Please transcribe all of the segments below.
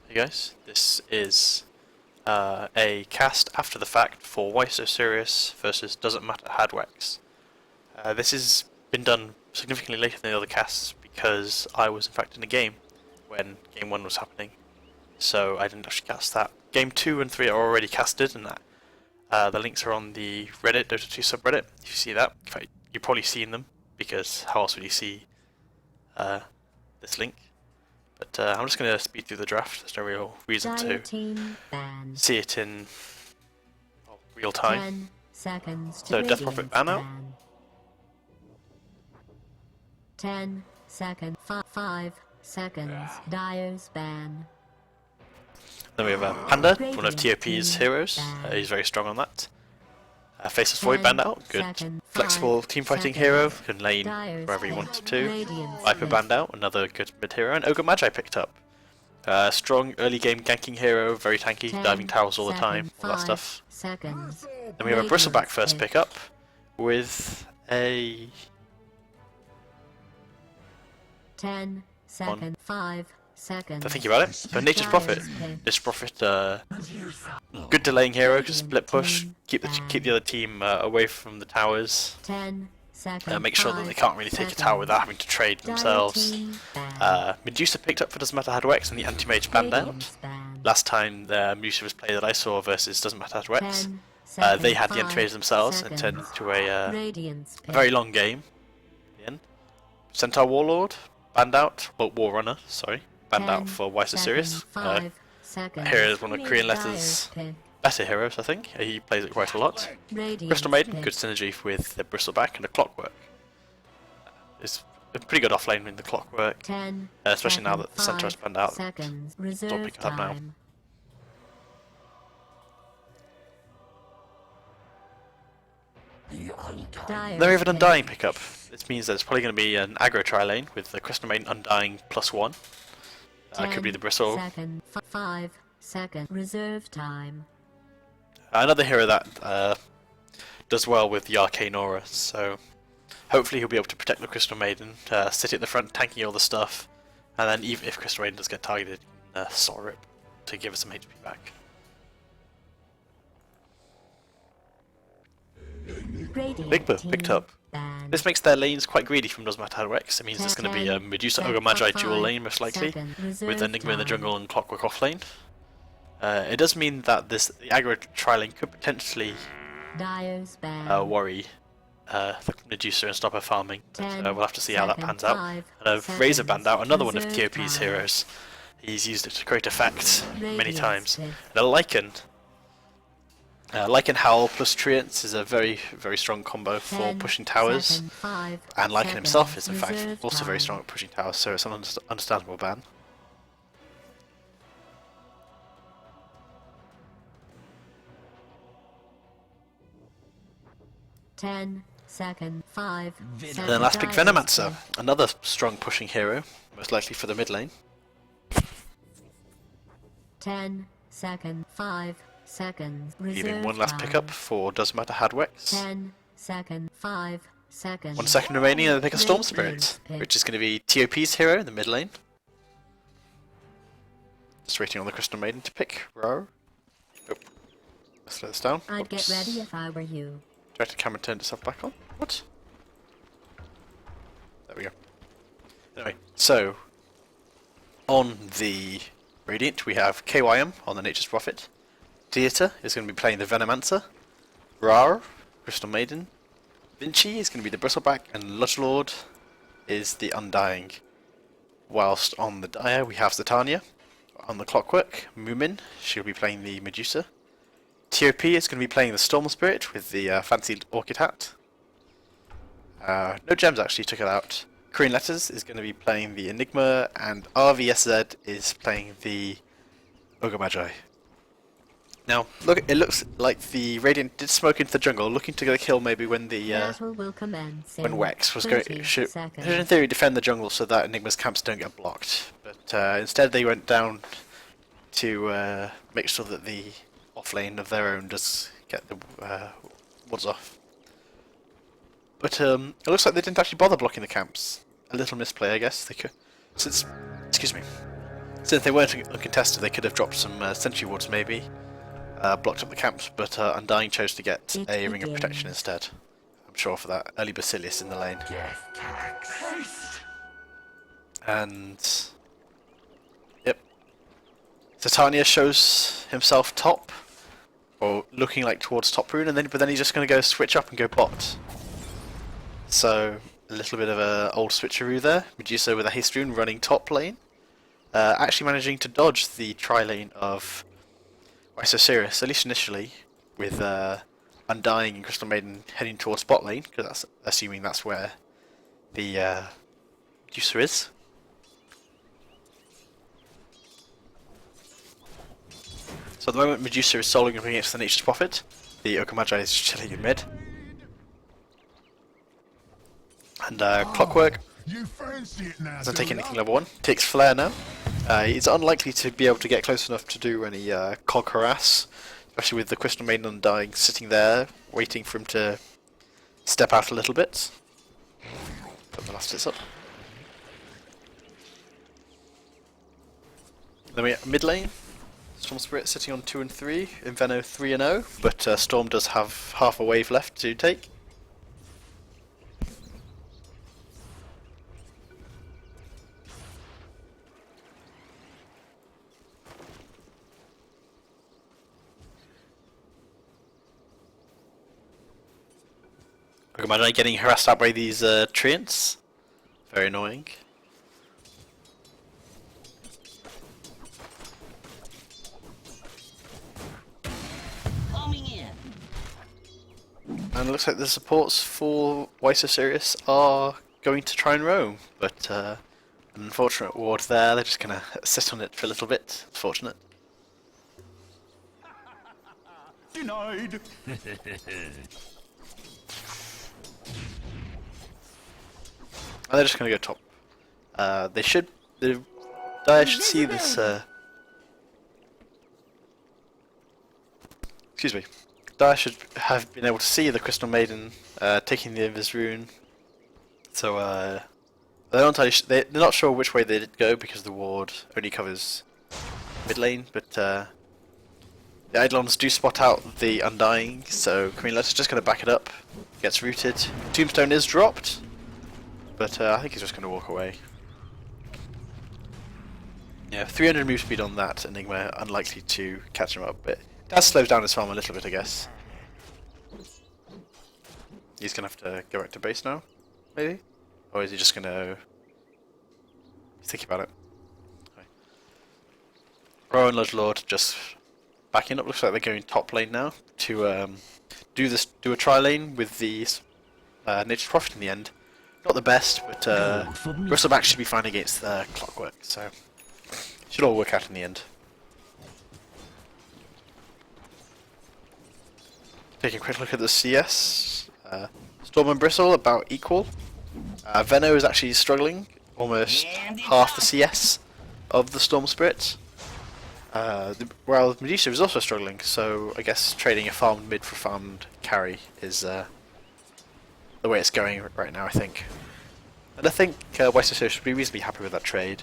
Hey guys, this is a cast after the fact for Why So Serious versus Doesn't Matter Had WEX. This has been done significantly later than the other casts because I was in fact in a game when Game 1 was happening, so I didn't actually cast that. Game 2 and 3 are already casted, and the links are on the Reddit, Dota 2 subreddit, if you see that. In fact, you've probably seen them, because how else would you see this link? But I'm just going to speed through the draft. There's no real reason to see it in real time. 10 seconds to So Death Prophet ban out. 10 seconds. 5 seconds. Dyer's ban. Then we have Panda, one of TOP's heroes. He's very strong on that. Faceless Void banned out. Good flexible teamfighting hero. Can lane wherever he wants to. Viper banned out. Another good mid hero. And Ogre Magi picked up. Strong early game ganking hero. Very tanky. Diving towers all the time. All that stuff. Then we have a Bristleback first pick up. With a 10 seconds. 5 seconds. So thinking about it, so Nature's Prophet. Nature's Prophet, good delaying hero, just split push, keep the other team away from the towers. 10 seconds. Make sure that they can't really take a tower without having to trade themselves. Medusa picked up for Doesn't Matter Had WEX and the Anti-Mage banned out. Last time the Medusa was played that I saw versus Doesn't Matter Had WEX, they had the Anti-Mage themselves and turned into a very long game. In the end. Centaur Warlord banned out, well, War Runner, sorry. Banned out for Why So Serious. Here is one of Korean Letter's better heroes, I think. He plays it quite a lot. Crystal Maiden, good synergy with the Bristleback and the Clockwork. It's a pretty good offlane in the Clockwork, especially now that the Centaur's banned out. Stop picking it up now. Then we have an Undying pickup. This means that it's probably going to be an aggro tri-lane with the Crystal Maiden Undying +1. Could be the Bristle. 5 seconds. Reserve time. Another hero that does well with the Arcane Aura, so hopefully he'll be able to protect the Crystal Maiden, sit at the front tanking all the stuff, and then even if Crystal Maiden does get targeted, Soul Rip to give us some HP back. Big Buff picked up. This makes their lanes quite greedy from Doesn't Matter Had WEX. It means it's going to be a Medusa Ogre Magi dual lane most likely, with Enigma in the jungle and Clockwork off lane. It does mean that the aggro tri-lane could potentially worry the Medusa and stop her farming. But, we'll have to see how that pans out. And Razor banned out, another one of TOP's heroes. He's used it to create effect many times. And a Lycan. Lycan Howl plus Treants is a very, very strong combo for pushing towers, and Lycan himself is in fact also very strong at pushing towers, so it's an understandable ban. And then last pick Venomancer, another strong pushing hero, most likely for the mid lane. 10 seconds. 5 seconds. Leaving one last pickup for Doesn't Matter Had WEX. 10 seconds. 5 seconds. 1 second remaining and they pick a Storm Spirit, which is going to be TOP's hero in the mid lane. Just waiting on the Crystal Maiden to pick. Row. Oh. Let's slow this down. I'd get ready if I were you. Director camera turned itself back on. What? There we go. Anyway, so on the Radiant we have KYM on the Nature's Prophet. Theatre is going to be playing the Venomancer. Rar, Crystal Maiden. Vinci is going to be the Bristleback, and Ludgelord is the Undying. Whilst on the Dire we have Zatania. On the Clockwork, Moomin, she'll be playing the Medusa. TOP is going to be playing the Storm Spirit with the fancy Orchid hat. No gems actually, took it out. Korean Letters is going to be playing the Enigma, and RVSZ is playing the Ogre Magi. Now, look, it looks like the Radiant did smoke into the jungle, looking to get a kill maybe when the when WEX was going should in theory defend the jungle so that Enigma's camps don't get blocked. But instead they went down to make sure that the off lane of their own does get the wards off. But it looks like they didn't actually bother blocking the camps. A little misplay, I guess. They could, since Since they weren't uncontested, they could have dropped some sentry wards maybe, blocked up the camps, but Undying chose to get a Ring of Protection instead. I'm sure for that early Basilius in the lane. And yep, Titania shows himself top, or looking like towards top rune, and but then he's just going to go switch up and go bot. So a little bit of a old switcheroo there. Medusa with a haste rune running top lane, actually managing to dodge the tri lane of Osiris, at least initially, with Undying and Crystal Maiden heading towards bot lane, because that's assuming that's where the Medusa is. So at the moment Medusa is soloing up against the Nature's Prophet. The Okamagi is chilling in mid. And Clockwork doesn't take anything level 1. Takes Flare now. He's unlikely to be able to get close enough to do any Cog Harass, especially with the Crystal Maiden Undying sitting there, waiting for him to step out a little bit. Put the last hits up. Then we mid lane. Storm Spirit sitting on 2 and 3, Inveno 3 and 0, but Storm does have half a wave left to take. I can imagine getting harassed out by these treants. Very annoying. And it looks like the supports for Osiris are going to try and roam, but an unfortunate ward there. They're just going to sit on it for a little bit. Unfortunate. Denied. And they're just going to go top. The Dire should see this. Excuse me. Dire should have been able to see the Crystal Maiden taking the Invis rune. So they're not sure which way they did go because the ward only covers mid lane, but the Eidolons do spot out the Undying, so Camille's just going to back it up. Gets rooted. Tombstone is dropped, but I think he's just going to walk away. Yeah, 300 move speed on that Enigma, unlikely to catch him up, but that slows down his farm a little bit, I guess. He's going to have to go back to base now, maybe? Or is he just going to... think about it. Okay. Rowan Lodgelord just backing up. Looks like they're going top lane now to do a tri lane with the Nature's Prophet in the end. Not the best, but Bristleback should be fine against Clockwork, so should all work out in the end. Taking a quick look at the CS. Storm and Bristle about equal. Veno is actually struggling, almost half the CS of the Storm Spirit. While Medusa is also struggling, so I guess trading a farmed mid for farmed carry is the way it's going right now, I think. And I think Westeros should be reasonably happy with that trade.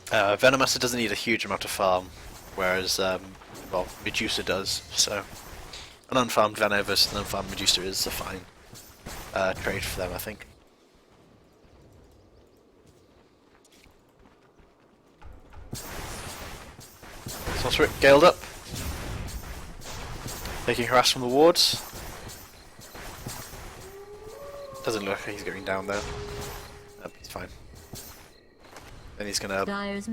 Venomaster doesn't need a huge amount of farm, whereas well, Medusa does, so an unfarmed Veno versus an unfarmed Medusa is a fine trade for them, I think. Sorcerer galed up, taking harass from the wards. Doesn't look like he's going down though. Nope, he's fine. Then he's gonna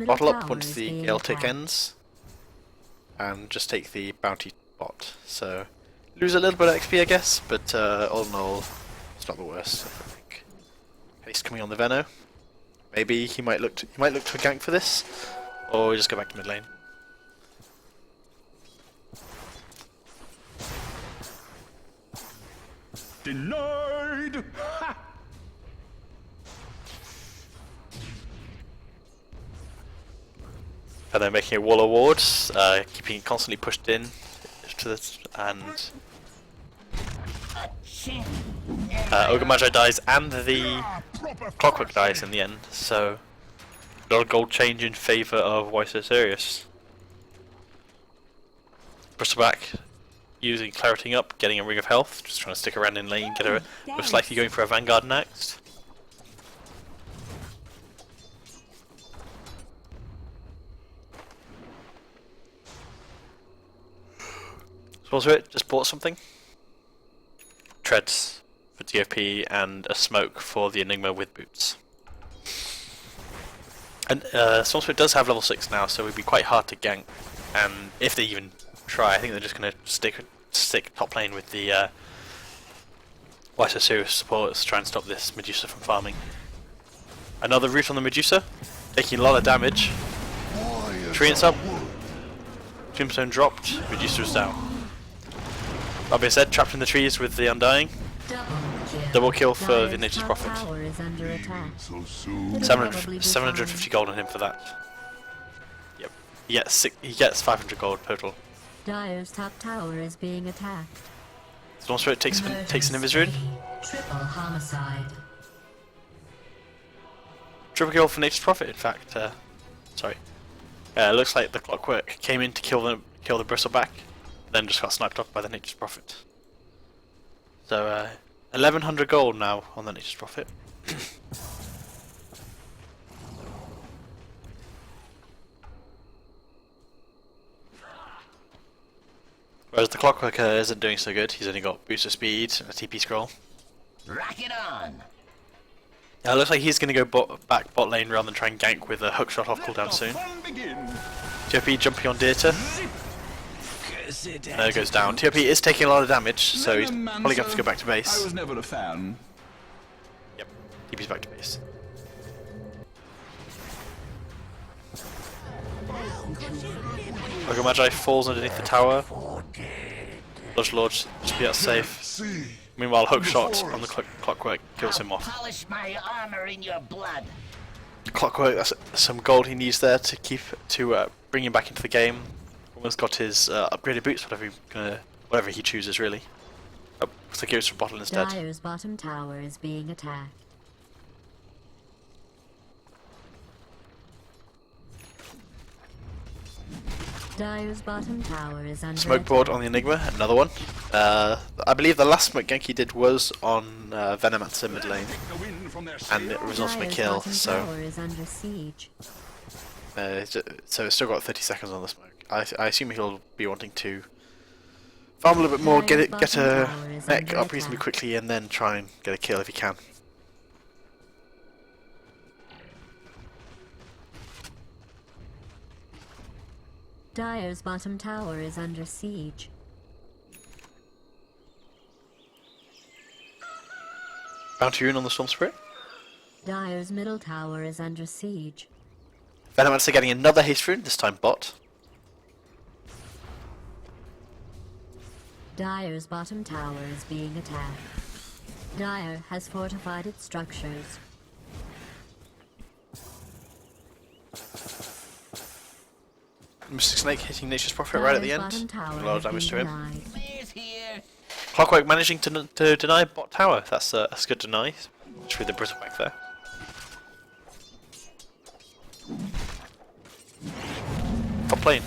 bottle up once the Gale tick ends, and just take the bounty bot. So lose a little bit of XP, I guess, but all in all, it's not the worst. I think. Haste coming on the Veno. Maybe he might look to a gank for this, or just go back to mid lane. Denied. Ha! And then making a wall of wards, keeping it constantly pushed in to this, and Ogre Magi dies and the Clockwork dies in the end, so a lot of gold change in favour of Why So Serious. Bristleback using Clariting up, getting a Ring of Health, just trying to stick around in lane, get a most likely going for a Vanguard next. Also, it just bought something. Treads for DOP and a smoke for the Enigma with boots. And Stormspirit does have level 6 now, so it would be quite hard to gank. And if they even try, I think they're just going to stick top lane with the Why So Serious supports, try and stop this Medusa from farming. Another root on the Medusa, taking a lot of damage. Treant's up. Tombstone dropped, Medusa's down. That being said, trapped in the trees with the Undying. Double kill for the Nature's Prophet. 750 gold on him for that. Yep. He gets 500 gold total. Dire's top tower is being attacked. Stormspirit takes an Invis Rune. Triple homicide. Triple kill for Nature's Prophet, in fact. Sorry. Looks like the Clockwork came in to kill the Bristleback, then just got sniped off by the Nature's Prophet. So 1100 gold now on the Nature's Prophet. Whereas the Clockwork isn't doing so good. He's only got booster speed and a TP scroll. Rock it on! It looks like he's going to go back bot lane rather than try and gank with a hook shot off cooldown soon. TOP jumping on Dieter. There it goes down. TOP is taking a lot of damage, so he's probably going to have to go back to base. I was never a fan. Yep, TP's back to base. Ogre Magi falls underneath the tower. Lodge Lord just be out safe. Meanwhile, hook shot on the Clockwork kills him off. Polish my armor in your blood. Clockwork, that's some gold he needs there to bring him back into the game. Almost got his upgraded boots, whatever he chooses really. So he goes for bottle instead. Dire's bottom tower is being attacked. Dire's bottom tower is under Smoke board on the Enigma, another one. I believe the last smoke gank he did was on Venomancer mid lane, and it was also a kill. So, tower is under siege. so it's still got 30 seconds on the smoke. I assume he'll be wanting to farm a little bit more, get a mech up reasonably quickly, and then try and get a kill if he can. Dire's bottom tower is under siege. Bounty rune on the Storm Spirit. Dire's middle tower is under siege. Venomancer getting another haste rune, this time bot. Dire's bottom tower is being attacked. Dire has fortified its structures. Mystic Snake hitting Nature's Prophet right at the end. A lot of damage to him. Clear's here. Clockwork managing to deny bot tower. That's a good deny. Just with the Bristleback there. Top lane.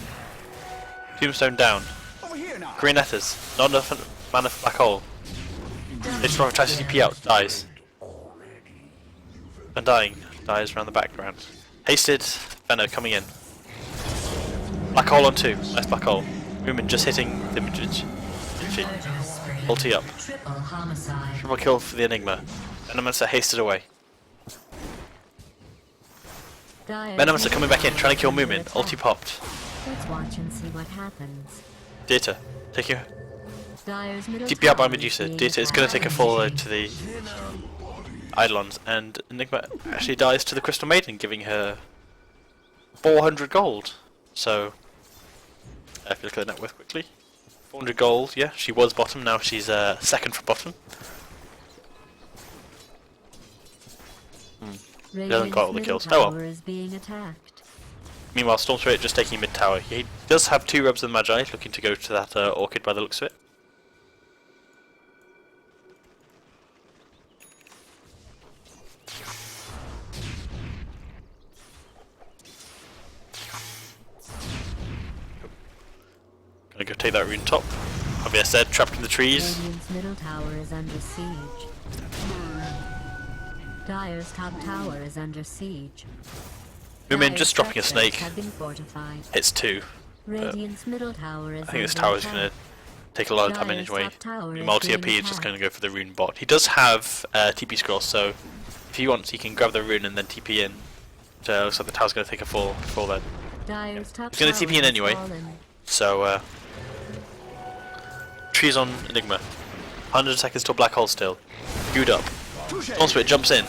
Tombstone down. Over here now. Green letters. Not enough mana for Black Hole. Nature's Prophet tries to TP out. Dies. Undying. Dies around the background. Hasted. Venom coming in. Black Hole on 2. Nice Black Hole. Moomin just hitting the Midge. Ulti up. Triple homicide. Triple kill for the Enigma. Venomancer hasted away. Venomancer coming back in, trying to kill Moomin. Ulti popped. Let's watch and see what happens. Dieter, take your Dire's middle TP out by tower is Medusa. being Dieter is going to take a attacked. fall to the Eidolons, and Enigma actually dies to the Crystal Maiden, giving her 400 gold. So, if you look at the net worth quickly, 400 gold, yeah, she was bottom, now she's second from bottom. He hasn't got all the kills. Oh well. Is being attacked. Meanwhile, Storm Spirit just taking mid tower. He does have 2 Rubs of the Magi, looking to go to that Orchid by the looks of it. go take that rune top. Obviously, I said, trapped in the trees. Radiant's middle tower is under siege. Dire's top tower is under siege. Moomin just dropping a snake. Have been fortified. It's 2. Radiant's middle tower is I think this under tower is attack. going to take a lot of damage Dire's anyway. top tower is Multi-OP being is just attacked. going to go for the rune bot. He does have TP scroll, so if he wants, he can grab the rune and then TP in. So it looks like the tower's going to take a fall then. Dire's top He's gonna tower TP in has anyway. fallen. So, trees on Enigma. 100 seconds till black hole still. Queued up. Stormspit jumps in.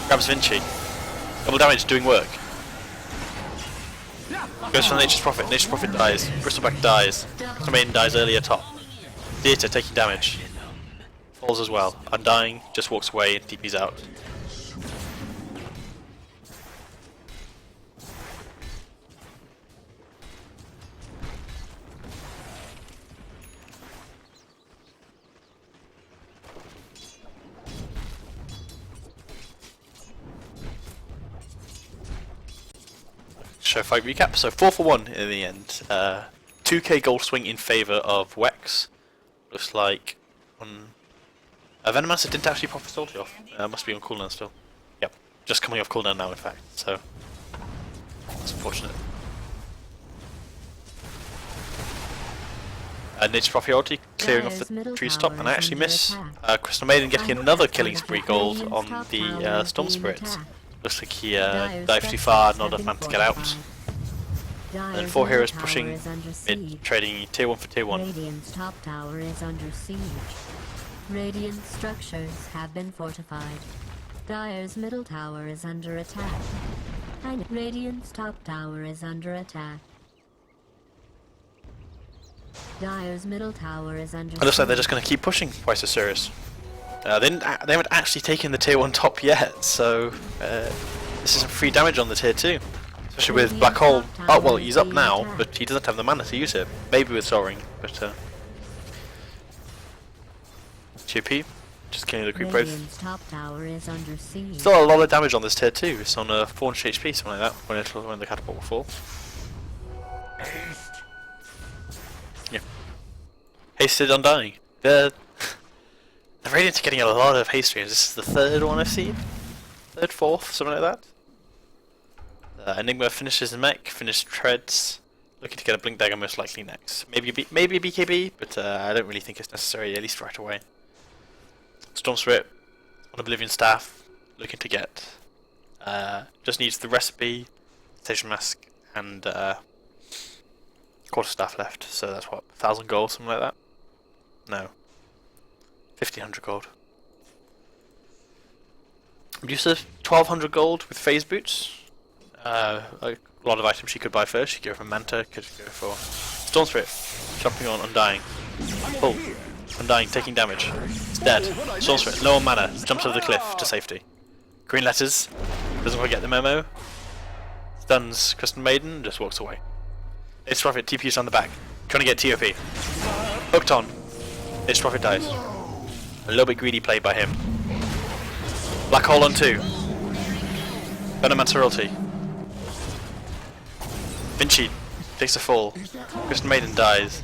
Grabs Vinci. Double damage doing work. Goes for Nature's Prophet. Nature's Prophet dies. Bristleback dies. Crystal dies earlier top. Theatre taking damage. Falls as well. Undying just walks away and TP's out. Show fight recap. So 4 for 1 in the end. 2k gold swing in favour of WEX. Looks like Venomancer didn't actually pop his ulti off. Must be on cooldown still. Yep, just coming off cooldown now in fact. So that's unfortunate. Nature's Prophet ulti clearing off the tree top, and I actually miss Crystal Maiden getting another killing spree gold on the Storm Spirit. Looks like he dived too far, not enough man to get out. And 4 heroes pushing mid, trading tier 1 for tier 1. Radiant's top tower is under siege. Radiant structures have been fortified. Dire's middle tower is under attack. And Radiant's top tower is under attack. Dire's middle tower is under It looks like they're just going to keep pushing twice as serious. They haven't actually taken the tier 1 top yet, so this is some free damage on the tier 2. Especially with Black Hole. Oh, well, he's up now, but he doesn't have the mana to use it. Maybe with Soaring, but GP, just killing the creep Radiant's both. top tower is under siege. Still a lot of damage on this tier 2. It's on 400 HP, something like that, when the catapult will fall. Yeah. Hasted Undying. The Radiants are getting a lot of haste streams. This is the 3rd one I've seen. 3rd, 4th, something like that. Enigma finishes mech, finished treads. Looking to get a blink dagger most likely next. Maybe a BKB, but I don't really think it's necessary, at least right away. Storm Spirit on Oblivion Staff, looking to get. Just needs the recipe, Station Mask, and Quarterstaff left. So that's what, 1,000 gold, something like that? No. 1,500 gold. Medusa, 1,200 gold with phase boots. A lot of items she could buy first. She could go for Manta, could go for Storm Spirit, jumping on Undying. Pull. Undying, taking damage. It's dead. Storm Spirit, low on mana, jumps over the cliff to safety. Green letters, doesn't quite get the memo. Stuns Crystal Maiden, just walks away. It's Prophet, TP's on the back, trying to get TOP. Hooked on. It's Prophet dies. A little bit greedy play by him. Black Hole on 2. Venomancer ulti. Vinci takes a fall. Crystal Maiden dies.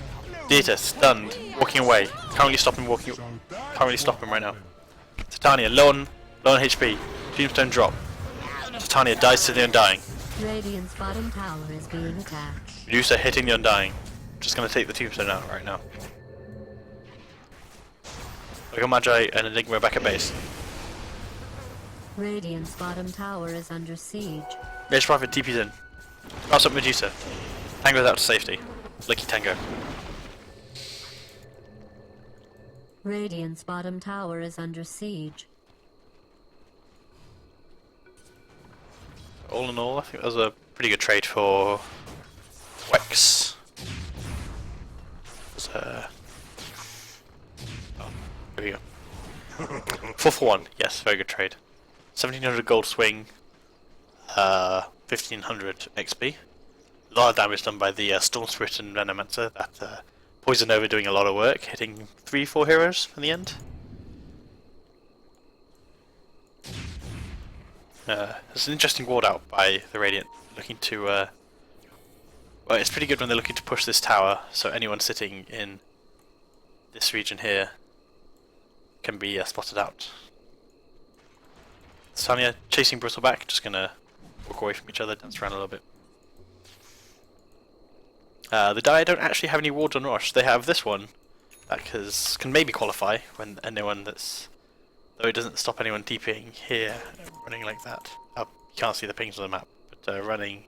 Dieter stunned, walking away. Can't really stop him right now. Titania low on HP. Tombstone drop. Titania dies to the Undying. Radiant's bottom tower is being attacked. Medusa hitting the Undying. Just gonna take the Tombstone out right now. We got Magi and Enigma back at base. Radiant's bottom tower is under siege. Nature's Prophet TP's in. Cross up Medusa. Tango's out to safety. Lucky Tango. Radiant's bottom tower is under siege. All in all, I think that was a pretty good trade for WEX. Oh, there we go. 4 for 1, yes, very good trade. 1,700 gold swing, 1,500 XP. A lot of damage done by the Storm Spirit and Venomancer. That Poison Nova doing a lot of work, hitting 3-4 heroes in the end. There's an interesting ward out by the Radiant, looking to Well, it's pretty good when they're looking to push this tower, so anyone sitting in this region here can be spotted out. Sanya chasing Bristleback, just gonna walk away from each other, dance around a little bit. The Dire don't actually have any wards on Rush. They have this one that can maybe qualify when anyone that's, though it doesn't stop anyone TPing here, running like that. You can't see the pings on the map, but running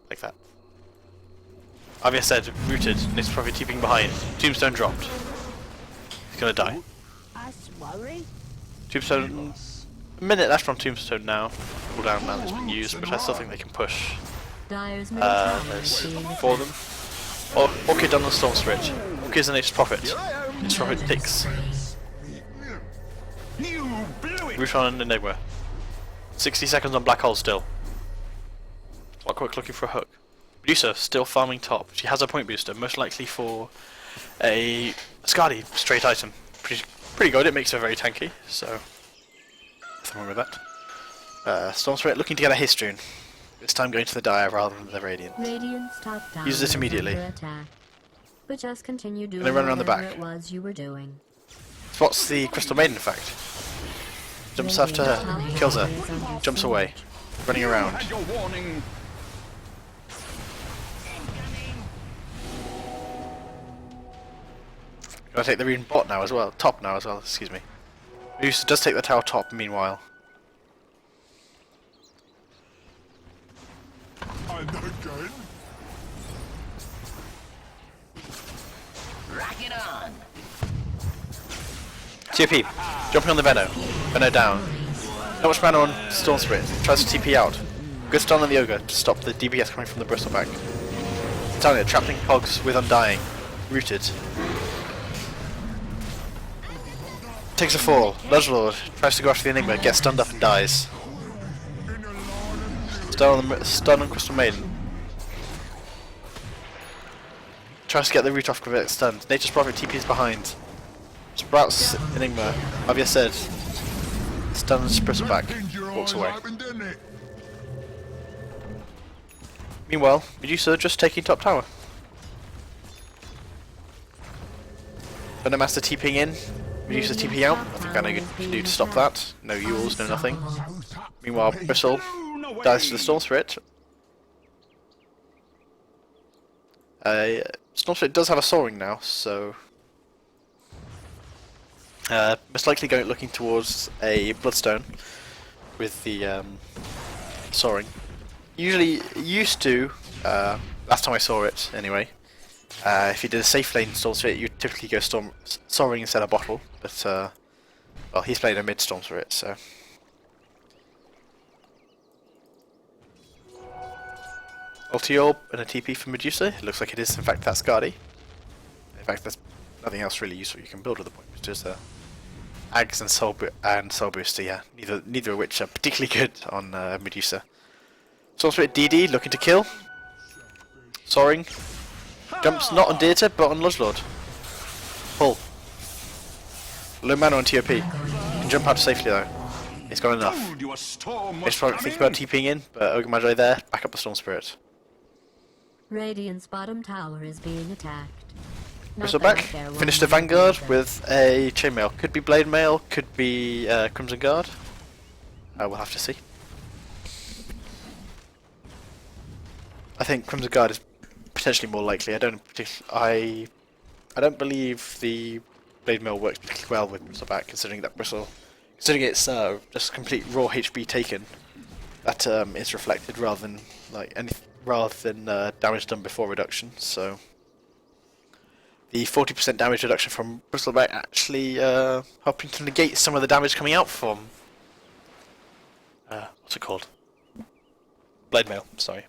like that. Avia said rooted, and it's probably TPing behind. Tombstone dropped. He's gonna die. Tombstone. A minute left on Tombstone now. Cooldown now that's been used, but I still think they can push. Dyer's middle tower There's is being 4 of them. Orchid done on Storm Spirit. Orchid's an Nature's Prophet. Nature's Prophet picks. You blew it! Root on Enigma. 60 seconds on Black Hole still. Clockwork looking for a hook. Medusa still farming top. She has a point booster, most likely for a Skadi straight item. Pretty good, it makes her very tanky, so nothing wrong with that. Storm Spirit looking to get a Histoon. This time going to the Dire rather than the Radiant. Radiant's top tower Uses it is immediately. under attack. But just continue doing they run around the whatever back. it was you were doing. Spots the Crystal Maiden in fact. Jumps after her, kills her, jumps away, running around. Had your warning. Gonna take the rune bot now as well, top now as well, excuse me. Medusa does take the tower top meanwhile. And again. Rock it on. TP, jumping on the Venom. Venom down. Not much mana on Storm Spirit. Tries to TP out. Good stun on the Ogre to stop the DPS coming from the Bristleback. Tanya trapped in cogs with Undying. Rooted. Takes a fall. Lodgelord tries to go after the Enigma, gets stunned up and dies. Stun on Crystal Maiden. Tries to get the root off, get stunned. Nature's Prophet TP's behind. Sprouts Enigma. Avia said. Stuns Bristleback. Walks away. Meanwhile, Medusa just taking top tower. Venom Master TPing in. Medusa TP out. Nothing Venom can do to stop that. No Yules, no nothing. Meanwhile, Bristle dies to the Storm Spirit. Storm Spirit does have a soaring now, so most likely looking towards a Bloodstone with the soaring. Usually, used to, last time I saw it anyway, if you did a safe lane Storm Spirit, you'd typically go soaring instead of bottle, but well, he's playing a mid Storm Spirit, so. Ulti Orb and a TP for Medusa. It looks like it is, in fact, that's Skadi. In fact, there's nothing else really useful you can build with the point boosters. Ags and Soul Booster, yeah. Neither of which are particularly good on Medusa. Storm Spirit DD looking to kill. Soaring. Jumps not on Deirdre, but on Lodgelord. Pull. Low mana on TOP. Can jump out safely though. It's got enough. Told you a storm was It's probably thinking about TPing in, but Ogre Magi there. Back up the Storm Spirit. Radiant's bottom tower is being attacked. Not Bristleback. that they're Finished the running Vanguard either. with a Chainmail. Could be Blade Mail, could be Crimson Guard. We'll have to see. I think Crimson Guard is potentially more likely. I don't believe the Blade Mail works particularly well with Bristleback, considering it's just complete raw HP taken. That is reflected rather than damage done before reduction. So the 40% damage reduction from Bristleback actually helping to negate some of the damage coming out from what's it called? Blade Mail. Sorry.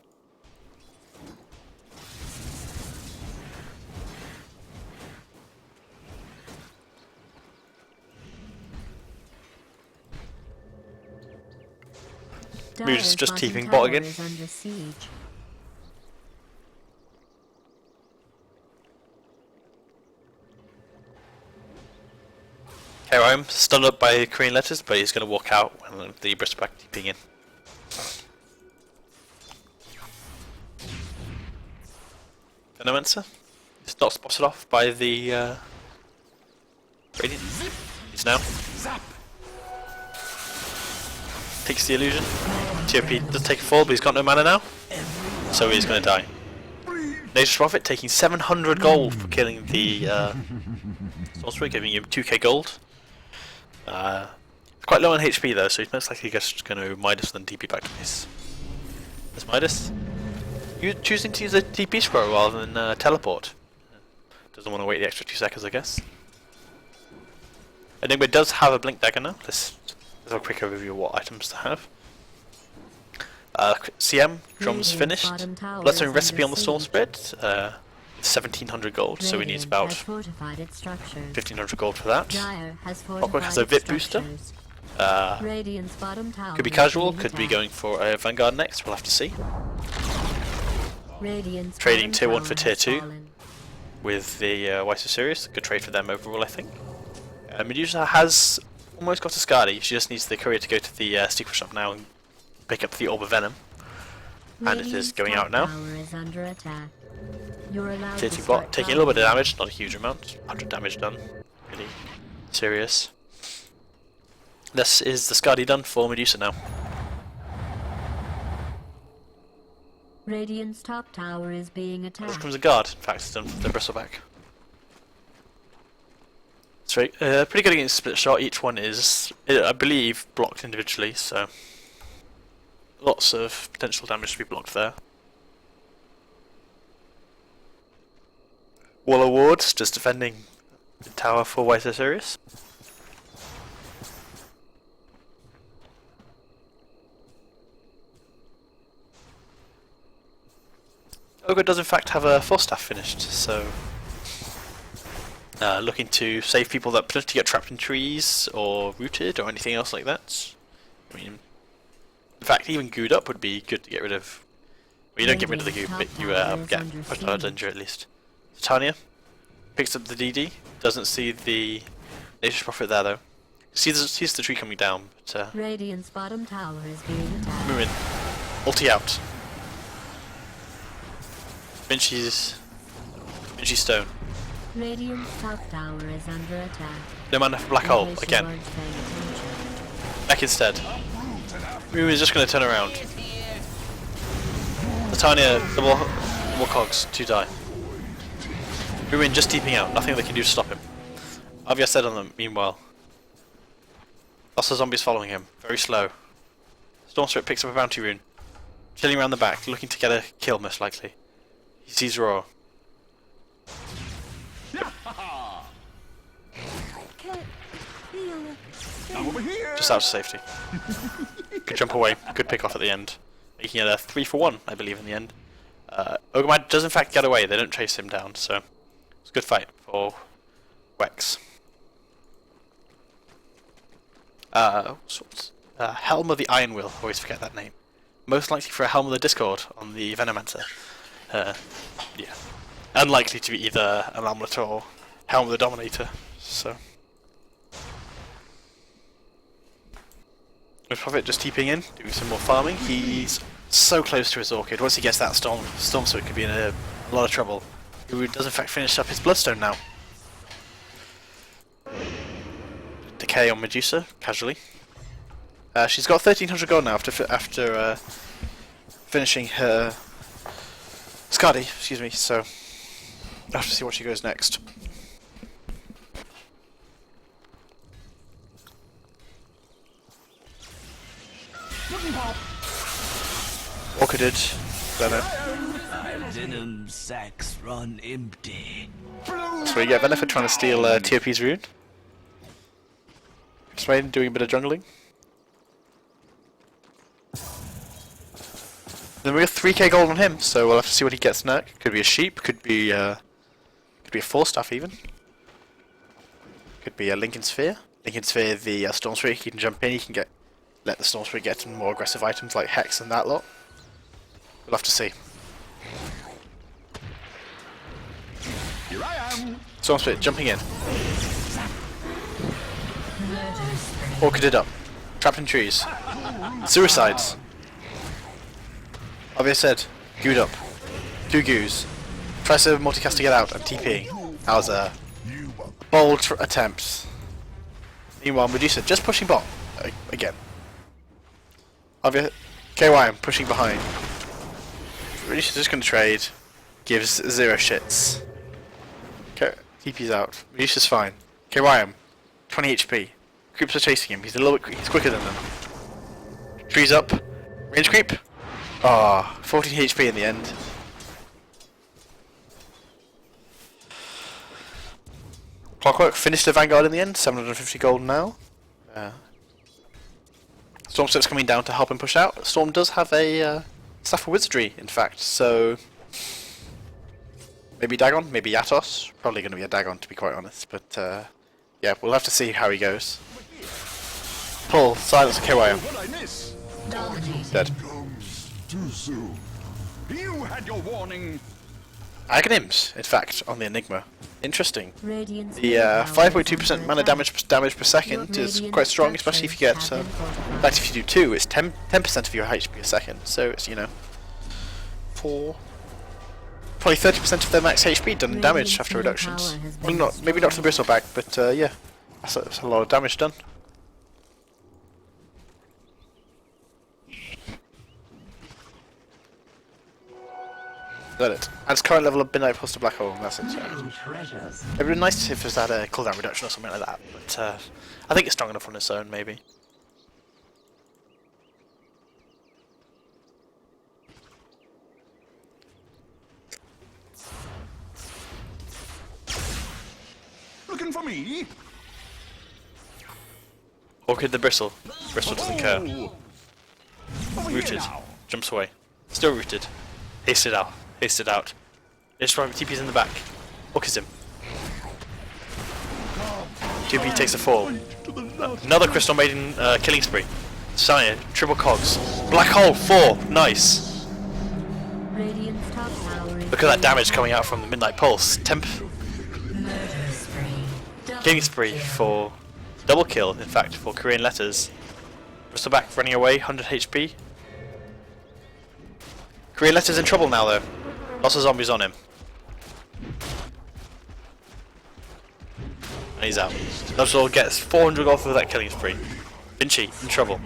Moo's just Dyer's TPing bottom bot tower again. is under siege. Okay, I'm stunned up by Korean letters, but he's going to walk out when the Bristleback TPing in. Venomancer. It's not spotted off by the Radiant. He's now. Takes the illusion. TOP does take a fall, but he's got no mana now. So he's going to die. Nature's Prophet taking 700 gold for killing the Sorcerer, giving him 2k gold. Quite low on HP though, so he's most likely just going to Midas and then TP back to base. There's Midas. You choosing to use a TP scroll rather than teleport. Doesn't want to wait the extra 2 seconds, I guess. Enigma does have a Blink Dagger now. Let's have a quick overview of what items to have. CM, drums finished. Bloodstone recipe on the Storm Spread. 1700 gold, so he needs about 1500 gold for that. Clockwork has a VIP booster. Could be casual, could be going for a Vanguard next, we'll have to see. Trading tier 1 for tier 2 with the Weiser Sirius. Good trade for them overall, I think. Medusa has almost got a Skadi. She just needs the courier to go to the secret shop now and pick up the Orb of Venom. And it is going out now. Tier 2 bot taking a little bit of damage, not a huge amount. 100 damage done. Really serious. This is the Skadi done for Medusa now. Radiant's top tower is being attacked. Here comes a guard, in fact, it's done for the bristleback. So, pretty good against split shot. Each one is, I believe, blocked individually, so lots of potential damage to be blocked there. Wall of Wards just defending the tower for Weiser Sirius. Ogre does in fact have a Force Staff finished, so looking to save people that potentially get trapped in trees or rooted or anything else like that. I mean, in fact, even Gooed Up would be good to get rid of. Well, you don't get rid of the Goo, but you get put out of danger at least. Titania picks up the DD, doesn't see the Nature's Prophet there though. Sees the tree coming down, but Radiant's bottom tower is being attacked. Moomin, ulti out. Vinci's Stone. Radiant's top tower is under attack. No mana for Black Hole, again. Back instead. Moomin's just going to turn around. Titania, double cogs, 2 die. Moomin just deeping out, nothing they can do to stop him. Avia said on them, meanwhile. Lots of zombies following him, very slow. Stormstrip picks up a bounty rune. Chilling around the back, looking to get a kill most likely. He sees Roar. Over here. Just out of safety. Good jump away, good pick off at the end. Making it a 3 for 1, I believe, in the end. Ogremite does in fact get away, they don't chase him down, so it's a good fight for WEX. Helm of the Iron Will, always forget that name. Most likely for a Helm of the Discord on the Venomancer. Yeah. Unlikely to be either an Amulet or Helm of the Dominator, so. With Prophet just TPing in, doing some more farming. He's so close to his Orchid. Once he gets that Storm Sword could be in a lot of trouble. He does in fact finish up his Bloodstone now. Decay on Medusa, casually. She's got 1300 gold now after finishing her Skadi, excuse me, so I'll have to see what she goes next. Orchided, Venom. Venom sacks run empty. So we get Venom for trying to steal TOP's rune. Swain doing a bit of jungling. Then we have 3k gold on him, so we'll have to see what he gets next. Could be a sheep, could be a Force Staff even. Could be a Lincoln Sphere. Lincoln Sphere, the Storm Spirit, he can jump in, he can let the Storm Spirit get some more aggressive items like Hex and that lot. We'll have to see. Here I am. Storm Spirit jumping in. Orchided up. Trapped in trees. Suicides. Obvious said, Gooed up. 2 goos. Tries to multicast to get out and TP. That was a bold attempt. Meanwhile, Medusa just pushing bot again. KYM pushing behind. Medusa's just gonna trade. Gives 0 shits. TP's out. Medusa's fine. KYM, 20 HP. Creeps are chasing him. He's he's quicker than them. Trees up. Range creep. Ah, 14 HP in the end. Clockwork finished the Vanguard in the end. 750 gold now. Storm's coming down to help him push out. Storm does have a Staff of Wizardry, in fact, so maybe Dagon, maybe Yatos. Probably going to be a Dagon, to be quite honest. But yeah, we'll have to see how he goes. Pull, silence, KYM. What I miss? Dead. Comes too soon. You had your warning. Aghanims, in fact, on the Enigma. Interesting. Radiant's The middle tower 5.2% is mana under damage per second is Radiant quite strong, especially if you get. structures have been In fortified. fact, if you do 2, it's 10% of your HP a second. So it's, you know, probably 30% of their max HP done in damage Radiant's after middle reductions. tower has Well, been maybe not to the destroyed. Bristleback, but yeah, that's a lot of damage done. Is that it? And its current level of Midnight plus the Black Hole, and that's it. So. It would be nice if it had a cooldown reduction or something like that, but I think it's strong enough on its own, maybe. Looking for me? Orchid the Bristle. Bristle doesn't care. Oh. Over here Rooted. now. Jumps away. Still rooted. Hasted out. Hasted out. It's right, TP's in the back. Orchids him. TP takes a fall. Another Crystal Maiden killing spree. Sire, triple cogs. Black hole, 4. Nice. Radiant's top tower is Look at that damage coming out from the Midnight Pulse. murder spree. Killing spree for double kill, in fact, for Korean letters. Bristleback running away, 100 HP. Korean letters in trouble now, though. Lots of zombies on him. And he's out. Nuzlocke gets 400 gold for that killing spree. Vinci in trouble.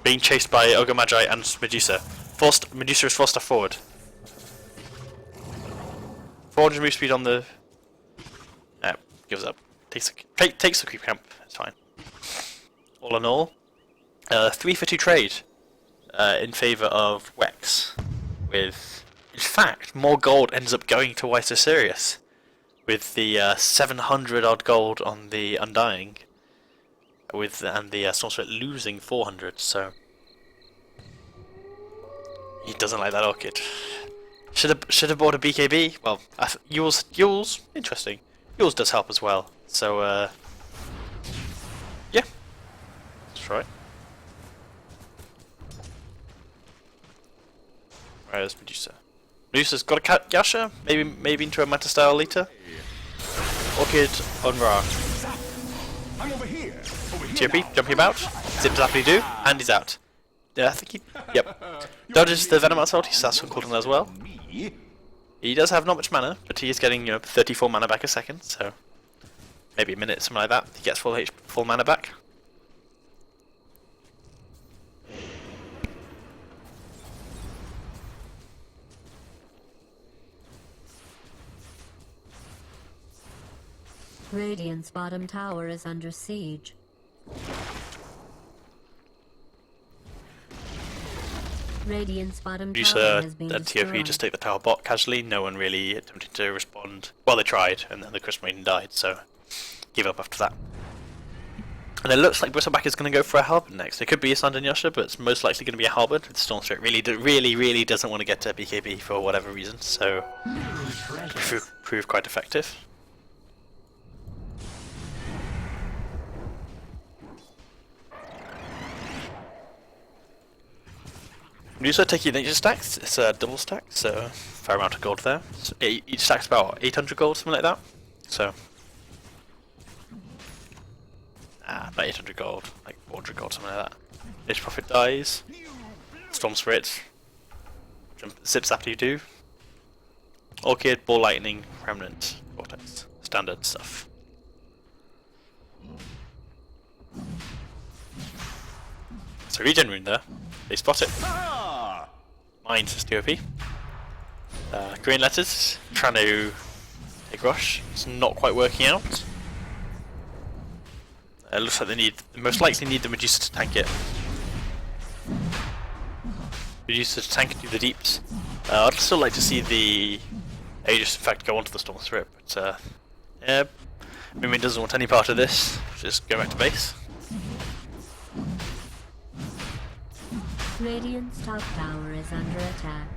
Being chased by Ogre Magi and Medusa. Medusa is forced forward. 400 move speed on the. No, gives up. Takes the creep camp. It's fine. All in all, 3 for 2 trade in favour of WEX. With, in fact, more gold ends up going to White Sirius. With the 700 odd gold on the Undying. And the Sorcerer losing 400. So he doesn't like that Orchid. Should have bought a BKB. Well, Yule's interesting. Yule's does help as well. So yeah, that's right. Where's Medusa? Medusa's got a Yasha. Maybe into a Meta style later. Orchid on Ra. I'm over here. Over here TOP, now. jumping about. Zip zappity do, and he's out. Yeah, I think he. Yep. Dodges the Venom Assault, he's on cooldown as well. Me? He does have not much mana, but he is getting 34 mana back a second, so maybe a minute, something like that. He gets full mana back. Radiant's bottom tower is under siege. Radiant's bottom tower Medusa has been and TOP destroyed. just take the tower bot casually. No one really attempted to respond. Well, they tried, and then the Crystal Maiden died, so give up after that. And it looks like Bristleback is going to go for a Halberd next. It could be a Sand and Yasha, but it's most likely going to be a Halberd. The Storm Spirit really doesn't want to get to BKB for whatever reason, so prove quite effective. Medusa taking nature stacks. It's a double stack, so fair amount of gold there. So each stack's about 800 gold, something like that. So about 800 gold, like 400 gold, something like that. Nature Prophet dies. Storm Spirit zips after you do. Orchid, Ball Lightning, Remnant, Vortex. Standard stuff. So regen rune there. They spot it. Ah! Mine says TOP. Green letters, trying to take rush. It's not quite working out. It looks like they most likely need the Medusa to tank it. Medusa to tank it through the deeps. I'd still like to see the Aegis in fact go onto the Storm Spirit, but yeah, Mimi doesn't want any part of this. Just go back to base. Radiant's top tower is under attack.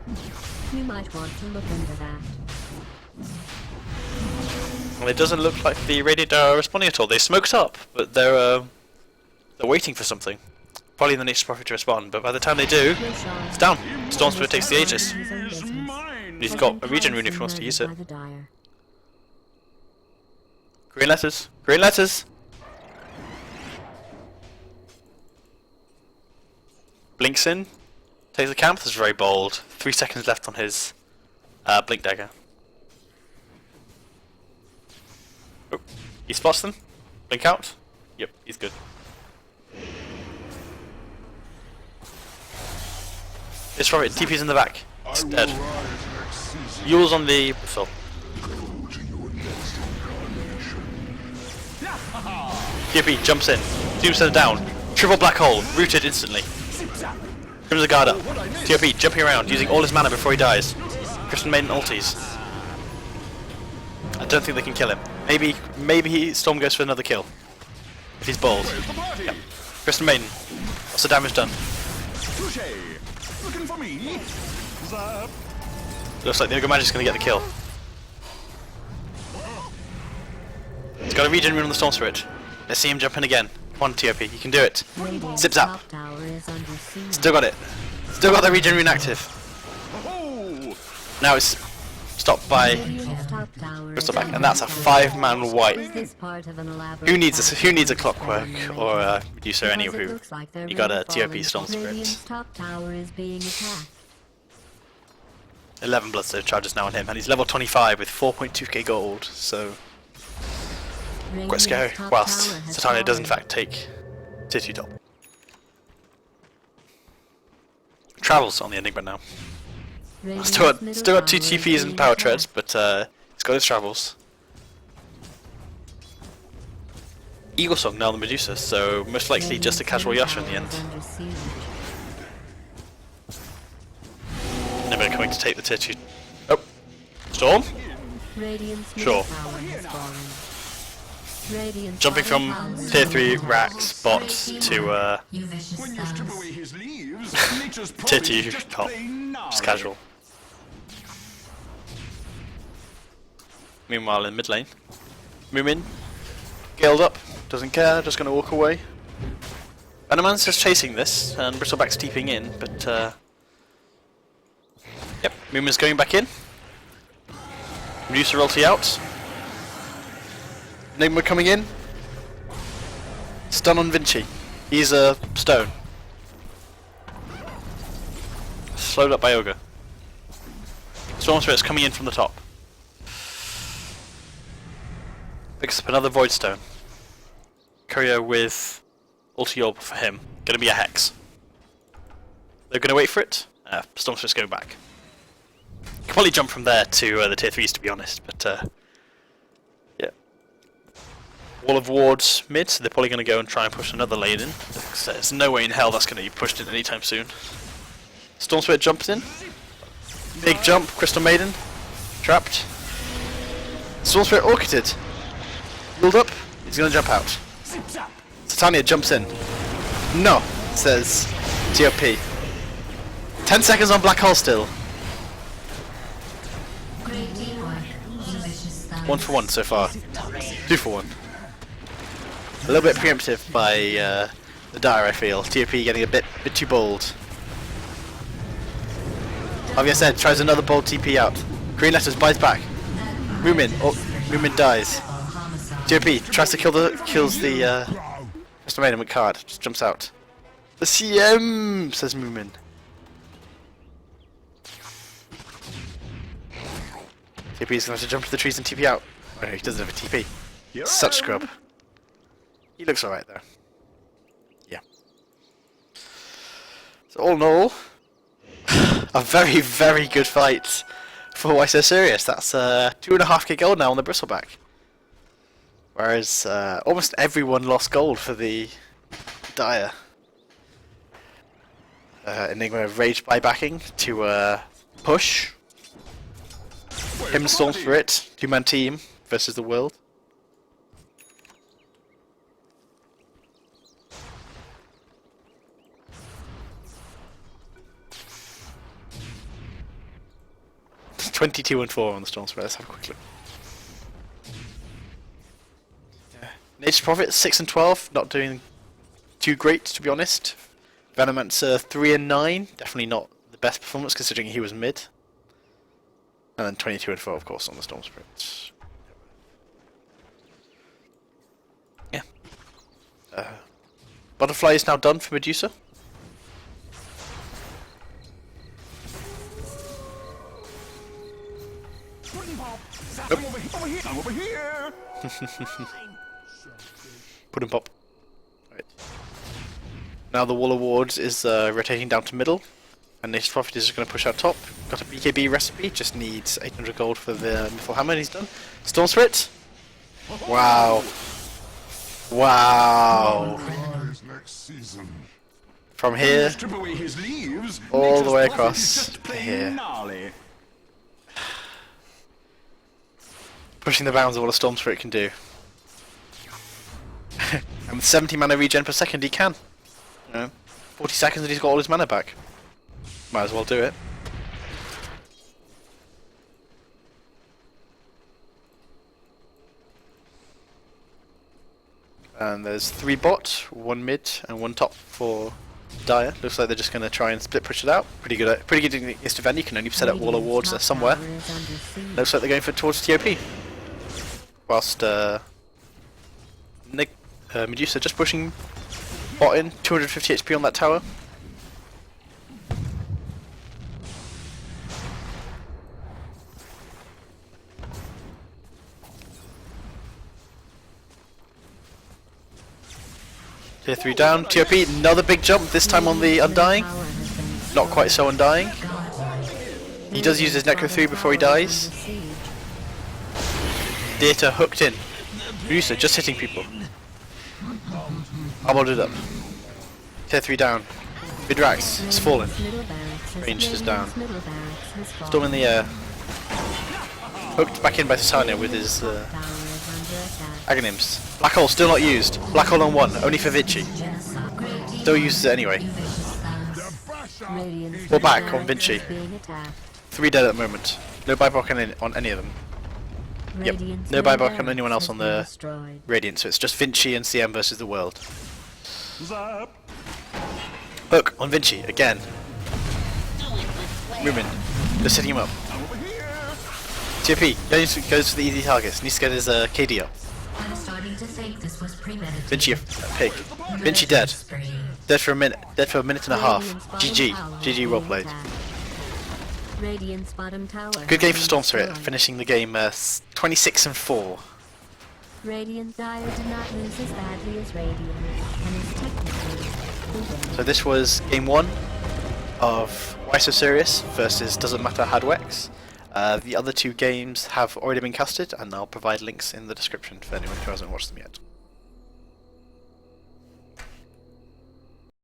You might want to look into that. Well, it doesn't look like the Radiant are responding at all. They smoked up, but they're waiting for something. Probably the Nature's Prophet to respond, but by the time they do, it's down. Storm Spirit takes the Aegis. Is mine. He's got a regen rune if he wants to use it. Green letters. Green letters! Blinks in. Takes the camp. This is very bold. 3 seconds left on his blink dagger. Oh, he spots them. Blink out. Yep, he's good. This Robert, TP's in the back. It's dead. Yule's on the fill. TP jumps in. Doomstone down. Triple black hole. Rooted instantly. Crimson Guard up. TP jumping around, using all his mana before he dies. Christian Maiden ulties. I don't think they can kill him. Maybe Storm goes for another kill. If he's bold. Yep. Christian Maiden. What's the damage done? Touche. Looking for me? Zap. Looks like the Ogre Magic's gonna get the kill. He's got a regen rune on the Storm Spirit. Let's see him jump in again. Come on, TOP, you can do it. Zip zap. Still got it. Still got the regen rune active. Oh! Now it's stopped by Crystal Back, and that's a 5-man wipe. Who needs a Clockwork or a Medusa anywho? You got a TOP Storm Spirit. 11 Bloodstone charges now on him, and he's level 25 with 4.2k gold, so quite scary. Whilst Satania does in fact take tier 2 top. Travels on the Enigma now. Still got 2 TPs and power treads, but he's got his travels. Eagle Song now on the Medusa, so most likely just a casual Yasha in the end. Never coming to take the tier 2. Oh! Storm? Sure. Jumping from tier 3 rack spot to When you strip away his leaves, nature's tier 2 just top. plain Just gnarly. casual. Meanwhile in mid lane, Moomin, scaled up, doesn't care, just gonna walk away. Venomancer's just chasing this, and Bristleback's TPing in, but yep, Moomin's going back in. Medusa ulti out. Enigma coming in. Stun on Vinci. He's a stone. Slowed up by Ogre. Storm Spirit's coming in from the top. Picks up another Void Stone. Courier with ulti orb for him. Gonna be a Hex. They're gonna wait for it. Storm Spirit's going back. Could probably jump from there to the tier 3s to be honest, but yeah. Wall of wards mid, so they're probably going to go and try and push another lane in. So there's no way in hell that's going to be pushed in anytime soon. Storm Spirit jumps in. Big jump, Crystal Maiden. Trapped. Storm Spirit orchided. Build up, he's going to jump out. Satania jumps in. No, says TOP. 10 seconds on Black Hole still. 1 for 1 so far. 2 for 1. A little bit preemptive by the Dire, I feel. TOP getting a bit too bold. Like I said, tries another bold TP out. Green Letters buys back. Moomin. Oh, Moomin dies. TOP tries to kills the Crystal Maiden with card. Just jumps out. The CM, says Moomin. TP's gonna have to jump to the trees and TP out. Oh no, he doesn't have a TP. Here I Such am. scrub. He looks alright though. Yeah. So all in all, a very, very good fight for Why So Serious. That's 2.5k gold now on the Bristleback. Whereas almost everyone lost gold for the Dire. Enigma rage buybacking to push. Him and Storm Spirit, 2-man team versus the world. It's 22-4 on the Storm Spirit. Let's have a quick look. Nature's Prophet 6-12, not doing too great to be honest. Venomancer 3-9, definitely not the best performance considering he was mid. And then 22-4 of course on the Storm Spirit. Yeah. Butterfly is now done for Medusa. Nope. Over here. I'm over here. Put him pop. Right. Now the Wall Awards is rotating down to middle. And Nature's Prophet is just going to push out top. Got a BKB recipe, just needs 800 gold for the Mythal Hammer and he's done. Storm Spirit. Wow. Wow. Rise next season. From here, Strip away his leaves. all the way Nature's prophet across is just to plain here. gnarly. Pushing the bounds of what a Storm Spirit can do. And with 70 mana regen per second he can. You know, 40 seconds and he's got all his mana back. Might as well do it. And there's 3 bot, 1 mid and 1 top for Dire. Looks like they're just going to try and split push it out. Pretty good in this event. You can only set up Wall Awards somewhere. Looks like they're going for towards TOP. Whilst Medusa just pushing bot in, 250 HP on that tower. Tier 3 down, TOP, another big jump, this time on the Undying. Not quite so Undying. He does use his Necro 3 before he dies. Data hooked in. Medusa just hitting people. Armored it up. Tier 3 down. Vidrax has fallen. Ranged is down. Storm in the air. Hooked back in by Sasania with his Aghanim's. Black Hole still not used. Black Hole on 1, only for Vinci. Still uses it anyway. We're back on Vinci. 3 dead at the moment. No buyback on any of them. Yep, no buyback on anyone else on the Radiant, so it's just Vinci and CM versus the world. Zap. Hook on Vinci, again. Moomin, just hitting him up. I'm over here. TP, goes for the easy targets, needs to get his KD up. I'm starting to think this was premeditated. Vinci a pig. Vinci dead. Dead for a minute and a half. GG. GG well played. Radiant's bottom tower. Good game for has Storm been Spirit, destroyed. finishing the game 26-4. Radiant Dire did not lose as badly as Radiant, and is technically the winner. So this was game 1 of Why So Serious versus Doesn't Matter had WEX. The other 2 games have already been casted and I'll provide links in the description for anyone who hasn't watched them yet.